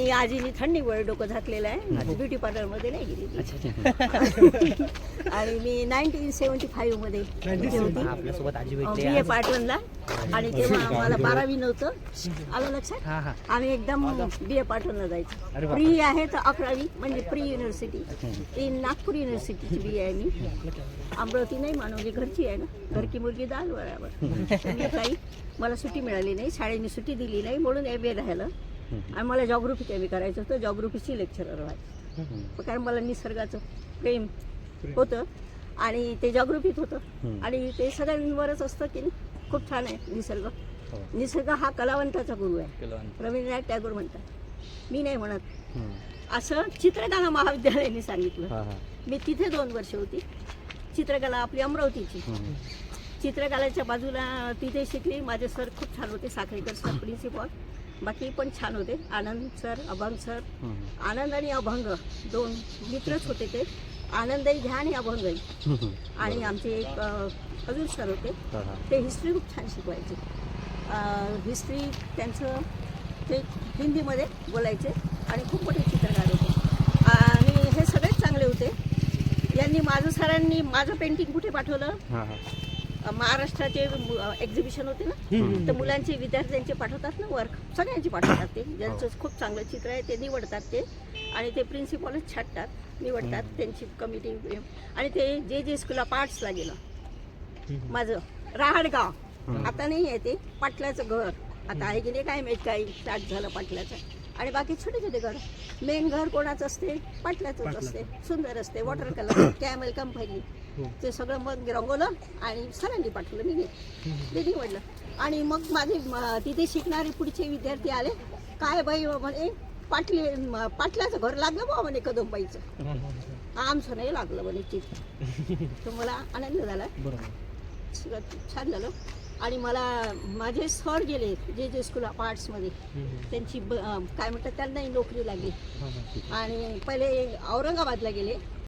आणि आजीनी थंडीमुळे डोकं झाकलेलं आहे. माझी ब्युटी पार्लरमध्ये नाही गेली आणि मी 1975 मध्ये होती आपल्यासोबत आजी BA पार्ट 1ला आणि तेव्हा मला 12वी नव्हतं. आलं लक्षात. आम्ही एकदम BA पार्ट 1ला जायचो. प्री आहे तर 11वी म्हणजे प्री युनिव्हर्सिटी. ती नागपूर युनिव्हर्सिटीची BA आहे मी. अमरावती नाही मानवली, घरची आहे ना, घरकी मुलगी दाल बरोबर. मी काही मला सुट्टी मिळाली नाही, शाळेने सुट्टी दिली नाही म्हणून MA राहिलं. आणि मला जॉग्राफी कमी करायचं होतं, जॉग्राफीची लेक्चरर व्हायचं कारण मला निसर्गाचं प्रेम होतं आणि ते जॉग्राफीत होतं आणि ते सगळ्यांवरच असतं की खूप छान आहे निसर्ग. निसर्ग हा कलावंताचा गुरु आहे, रवींद्रनाथ टागोर म्हणतात, मी नाही म्हणत. असं चित्रकला महाविद्यालयाने सांगितलं. मी तिथे 2 वर्ष होती. चित्रकला आपली अमरावतीची चित्रकलेच्या बाजूला तिथे शिकली. माझे सर खूप छान होते, साखरेकर सर प्रिन्सिपॉल, बाकी पण छान होते. आनंद सर, अभंग सर. आनंद आणि अभंग 2 मित्रच होते. ते आनंदही घ्या आणि अभंगही. आणि आमचे एक अजून सर होते, ते हिस्ट्री खूप छान शिकवायचे. हिस्ट्री त्यांचं ते हिंदीमध्ये बोलायचे आणि खूप मोठे चित्रकार होते आणि हे सगळेच चांगले होते. यांनी सरांनी माझं पेंटिंग कुठे पाठवलं, महाराष्ट्राचे एक्झिबिशन होते ना, तर मुलांचे विद्यार्थ्यांचे पाठवतात ना वर्क, सगळ्यांचे पाठवतात. ते ज्यांचं खूप चांगलं चित्र आहे ते निवडतात ते आणि ते प्रिन्सिपॉलच छाटतात, निवडतात त्यांची कमिटी. आणि ते जे स्कूल ऑफ आर्ट्सला गेलं माझं राहडगाव, आता नाही आहे ते पाटलाचं घर, आता आहे की नाही काय माहीत, काही स्टार्ट झालं पाटलाचं. आणि बाकी छोटे छोटे घर. मेन घर कोणाचं असते, पाटलाचंच असते, सुंदर असते, वॉटर कलर, कॅमल कंपनी. ते सगळं मग रंगवलं आणि सरांनी पाठवलं, मी निवडलं. आणि मग माझे तिथे शिकणारे पुढचे विद्यार्थी आले, काय बाई म्हणे पाटलाचं घर लागलं बा म्हणे कदमबाईचं. आमचं नाही लागलं म्हणे चित्र. तर मला आनंद झाला, छान झालं. आणि मला माझे सर गेले जे स्कूल ऑफ आर्ट्समध्ये, त्यांची काय म्हणतात त्यांनाही नोकरी लागली आणि पहिले औरंगाबादला गेले.